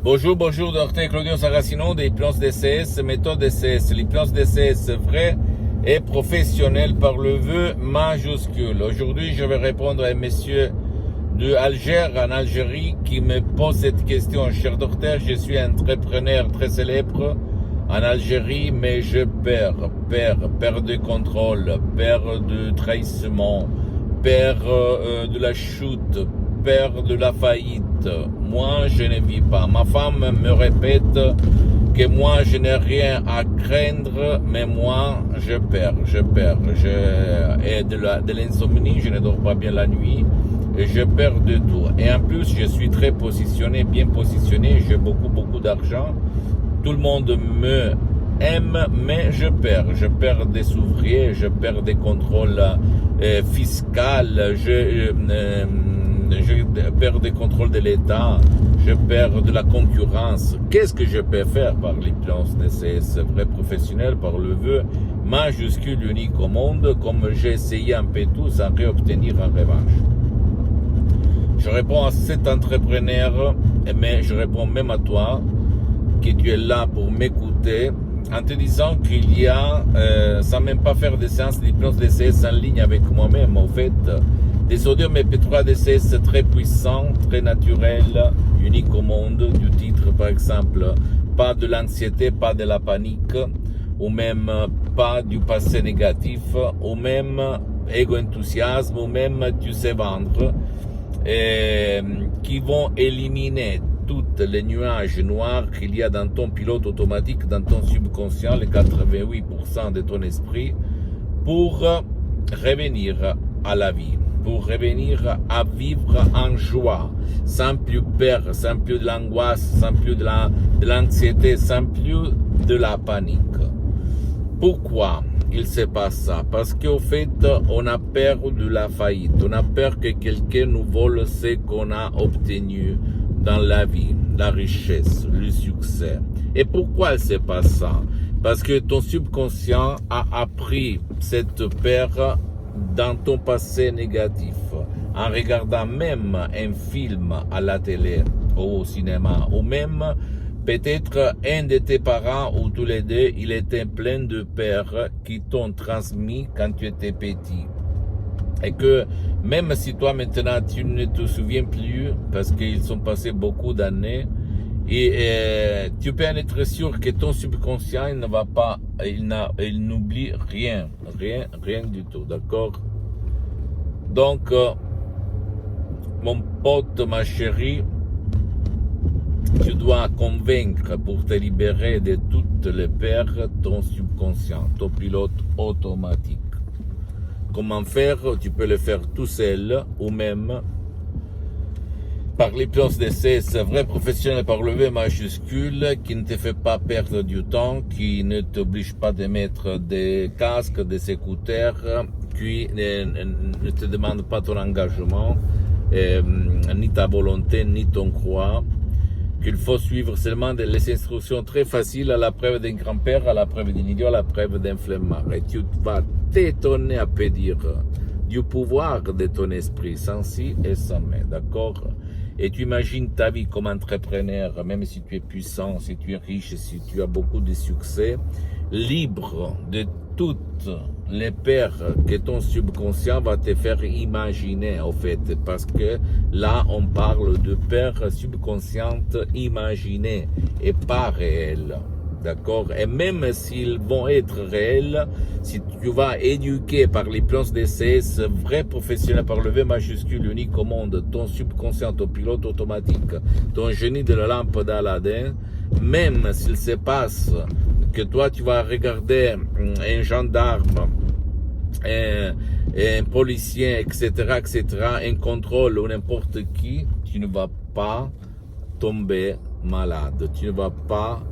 Bonjour, bonjour, docteur Claudio Saracino de l'hypnose DCS, méthode DCS. L'hypnose DCS vrai et professionnel par le vœu majuscule. Aujourd'hui, je vais répondre à un monsieur de Alger, en Algérie, qui me pose cette question. Cher docteur, je suis un entrepreneur très célèbre en Algérie, mais je perds de contrôle, perds de trahissement, perds de la chute, peur de la faillite. Moi, je ne vis pas. Ma femme me répète que moi, je n'ai rien à craindre, mais moi, je perds. Et de l'insomnie, je ne dors pas bien la nuit, et je perds de tout. Et en plus, je suis très positionné, bien positionné, j'ai beaucoup d'argent. Tout le monde me aime, mais je perds. Je perds des ouvriers, je perds des contrôles fiscaux, je perds des contrôles de l'État, je perds de la concurrence. Qu'est-ce que je peux faire par l'hypnose DCS vrai professionnel, par le vœu majuscule unique au monde, comme j'ai essayé un peu tout sans réobtenir en revanche? Je réponds à cet entrepreneur, mais je réponds même à toi, que tu es là pour m'écouter, en te disant qu'il y a, sans même pas faire des séances d'hypnose DCS en ligne avec moi-même, en fait, des sodium MP3 DCS très puissants, très naturels, uniques au monde, du titre par exemple, pas de l'anxiété, pas de la panique, ou même pas du passé négatif, ou même égo-enthousiasme, ou même tu sais vendre, qui vont éliminer toutes les nuages noirs qu'il y a dans ton pilote automatique, dans ton subconscient, les 88% de ton esprit, pour revenir à la vie, pour revenir à vivre en joie, sans plus peur, sans plus de l'angoisse, sans plus de l'anxiété, sans plus de la panique. Pourquoi il se passe ça? Parce qu'au fait, on a peur de la faillite, on a peur que quelqu'un nous vole ce qu'on a obtenu dans la vie, la richesse, le succès. Et pourquoi il se passe ça? Parce que ton subconscient a appris cette peur dans ton passé négatif, en regardant même un film à la télé ou au cinéma, ou même peut-être un de tes parents ou tous les deux, il était plein de peurs qui t'ont transmis quand tu étais petit. Et que même si toi maintenant tu ne te souviens plus, parce qu'ils sont passés beaucoup d'années, et tu peux en être sûr que ton subconscient il ne va pas, il n'oublie rien du tout, d'accord? Donc, mon pote, ma chérie, tu dois convaincre pour te libérer de toutes les peurs ton subconscient, ton pilote automatique. Comment faire? Tu peux le faire tout seul ou même par l'hypnose DCS vrai professionnel par le V majuscule qui ne te fait pas perdre du temps, qui ne t'oblige pas de mettre des casques, des écouteurs, qui ne te demande pas ton engagement, ni ta volonté, ni ton croix, qu'il faut suivre seulement les instructions très faciles à la preuve d'un grand-père, à la preuve d'un idiot, à la preuve d'un flemmard. Et tu vas t'étonner à peu dire du pouvoir de ton esprit, sans si et sans mais, d'accord? Et tu imagines ta vie comme entrepreneur, même si tu es puissant, si tu es riche, si tu as beaucoup de succès, libre de toutes les peurs que ton subconscient va te faire imaginer, en fait, parce que là, on parle de peurs subconscientes imaginées et pas réelles. D'accord? Et même s'ils vont être réels, si tu vas éduquer par l'hypnose DCS vrai professionnel par le V majuscule unique au monde, ton subconscient, ton pilote automatique, ton génie de la lampe d'Aladin, même s'il se passe que toi tu vas regarder un gendarme, un policier, etc., un contrôle ou n'importe qui, tu ne vas pas tomber malade, tu ne vas pas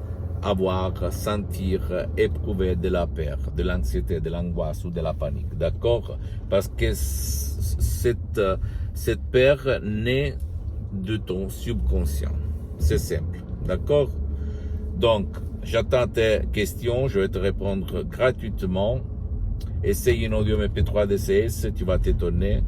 sentir, éprouver de la peur, de l'anxiété, de l'angoisse ou de la panique, d'accord? Parce que cette peur naît de ton subconscient, c'est simple, d'accord? Donc, j'attends tes questions, je vais te répondre gratuitement. Essaye une audio MP3 DCS, tu vas t'étonner.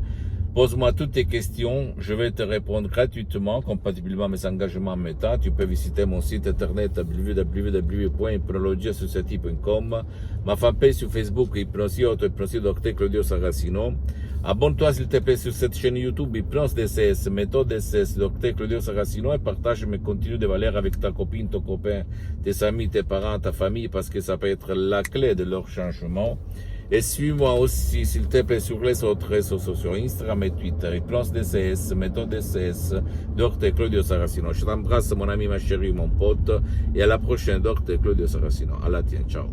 Pose-moi toutes tes questions, je vais te répondre gratuitement, compatiblement à mes engagements Meta. Tu peux visiter mon site internet www.hypnologieassociative.com, ma fanpage sur Facebook, Hypnosie Auto, Hypnosie Dr Claudio Saracino. Abonne-toi s'il te plaît sur cette chaîne YouTube, Hypnose DCS, méthode DCS, Dr Claudio Saracino, et partage mes contenus de valeur avec ta copine, ton copain, tes amis, tes parents, ta famille, parce que ça peut être la clé de leur changement. Et suis-moi aussi, s'il te plaît, sur les autres réseaux sociaux, Instagram et Twitter, Hypnose DCS, méthode DCS, Dr Claudio Saracino. Je t'embrasse, mon ami, ma chérie, mon pote, et à la prochaine, Dr Claudio Saracino. À la tienne, ciao.